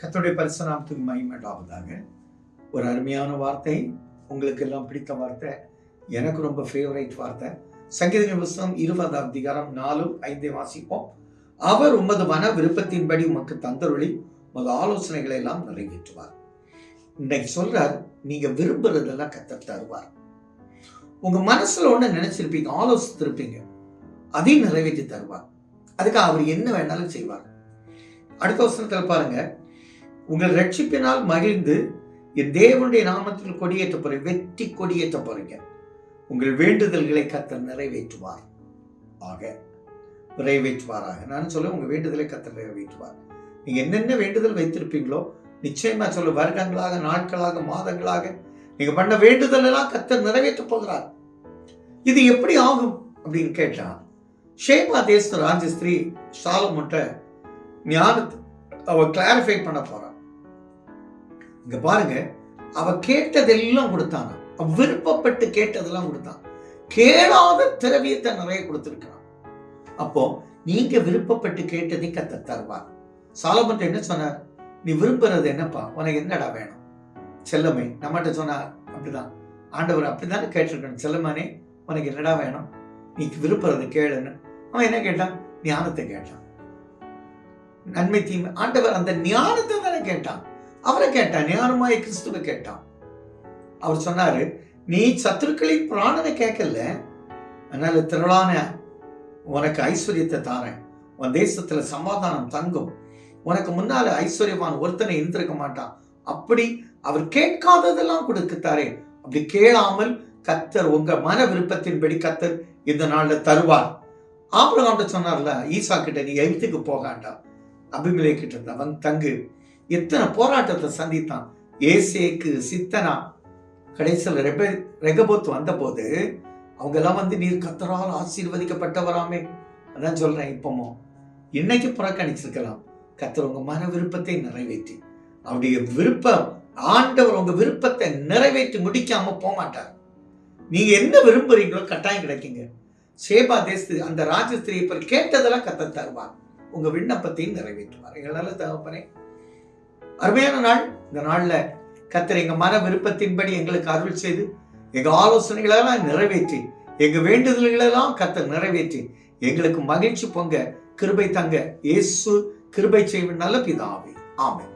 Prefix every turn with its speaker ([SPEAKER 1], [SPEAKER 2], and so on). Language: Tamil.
[SPEAKER 1] கர்த்தருடைய பரிசுத்த நாமத்துக்கு மகிமை உண்டாவதாக. ஒரு அருமையான வார்த்தை, உங்களுக்கு எல்லாம் பிடித்த வார்த்தை, எனக்கு ரொம்ப ஃபேவரைட் வார்த்தை. சங்கீதங்களின் புஸ்தகம் 20 அதிகாரம் 4-5 வாசிப்போம். அவர் உமது மன விருப்பத்தின்படி உமக்கு தந்தருளி உமது ஆலோசனைகளை எல்லாம் நிறைவேற்றுவார். இன்னைக்கு சொல்றார், நீங்க விரும்புறதெல்லாம் கர்த்தர் தருவார். உங்க மனசுல ஒண்ணு நினைச்சிருப்பீங்க, ஆலோசித்திருப்பீங்க, அதையும் நிறைவேற்றி தருவார். அதுக்கு அவர் என்ன வேணாலும் செய்வார். அடுத்த வசனத்தில் பாருங்க, உங்கள் ரட்சிப்பினால் மகிழ்ந்து என் தேவனுடைய நாமத்தில் கொடியேற்ற போறீங்க, வெற்றி கொடியேற்ற போறீங்க. உங்கள் வேண்டுதல்களை கர்த்தர் நிறைவேற்றுவார். நிறைவேற்றுவாராக. நான் சொல்ல, உங்க வேண்டுதலை கர்த்தர் நிறைவேற்றுவார். நீங்க என்னென்ன வேண்டுதல் வைத்திருப்பீங்களோ நிச்சயமா சொல்ல, வருடங்களாக, நாட்களாக, மாதங்களாக நீங்க பண்ண வேண்டுதல் எல்லாம் கர்த்தர் நிறைவேற்ற போகிறார். இது எப்படி ஆகும் அப்படின்னு கேட்டா, ஷேபா தேச ராஜஸ்திரீ சாலமோன்ட்ட ஞானத்தை அவ கிளாரிஃபை பண்ண போறான். இங்க பாருங்க, அவ கேட்டதெல்லாம் கொடுத்தானா, அவ விருப்பப்பட்டு கேட்டதெல்லாம் கொடுத்தான். கேளாத திரவியத்தை நிறைய கொடுத்திருக்கிறான். அப்போ நீங்க விருப்பப்பட்டு கேட்டதை கர்த்தர் தருவார். சாலமோன் என்ன சொன்னார்? நீ விரும்புறது என்னப்பா, உனக்கு என்னடா வேணும்? செல்லமே நம்மகிட்ட சொன்னார். அப்படிதான் ஆண்டவர் அப்படித்தானே கேட்டிருக்கணும். செல்லமானே, உனக்கு என்னடா வேணும்? நீ விருப்பறது கேளுன்னு. அவன் என்ன கேட்டான்? ஞானத்தை கேட்டான். நன்மை தீமை, ஆண்டவர் அந்த ஞானத்தை தானே கேட்டான். அவரை கேட்டான், ஞானமாய் கிறிஸ்துவை கேட்டான். அவர் சொன்னாரு, நீ சத்துருக்களின் பிராணனை கேட்கல, அதனால திரளான உனக்கு ஐஸ்வர்யத்தை தாரேன், உன் தேசத்துல சமாதானம் தங்கும், உனக்கு முன்னால ஐஸ்வர்யவான் ஒருத்தனை இருந்திருக்க மாட்டான். அப்படி அவர் கேட்காததெல்லாம் கொடுக்கத்தாரே. அப்படி கேளாமல் கர்த்தர் உங்க மன விருப்பத்தின்படி கர்த்தர் இந்த நாள்ல தருவார். ஆபிரகாம் சொன்னார்ல, ஈசா கிட்ட நீ எகிப்துக்கு போகாண்டா, அபிமெலேக்கு கிட்ட அவன் தங்கு. எத்தனை போராட்டத்தை சந்தித்தான். ஏசேக்கு, சித்தனா, கடைசியில் ரெகபோத் வந்த போது அவங்க எல்லாம் வந்து, நீர் கர்த்தரால் ஆசீர்வதிக்கப்பட்டவராமே. அதான் சொல்றேன், இப்பமோ இன்னைக்கு புறக்கணிச்சிருக்கலாம். கர்த்தர் உங்க மன விருப்பத்தை நிறைவேற்றி, அவருடைய விருப்பம், ஆண்டவர் உங்க விருப்பத்தை நிறைவேற்றி முடிக்காம போக மாட்டார். நீங்க என்ன விரும்புறீங்களோ கட்டாயம் கிடைக்குங்க. சேபா தேசத்து அந்த ராஜஸ்திரியை கேட்டதெல்லாம் கர்த்தர் தருவார். உங்க விண்ணப்பத்தையும் நிறைவேற்றுவார். எங்களால தகப்பனே, அருமையான நாள். இந்த நாள்ல கர்த்தர் எங்க மன விருப்பத்தின்படி எங்களுக்கு அருள் செய்து, எங்க ஆலோசனைகளெல்லாம் நிறைவேற்றி, எங்க வேண்டுதல்களெல்லாம் கர்த்தர் நிறைவேற்றி, எங்களுக்கு மகிழ்ச்சி பொங்க கிருபை தங்க இயேசு கிருபை செய்யும் நல்ல பிதாவே. ஆமென்.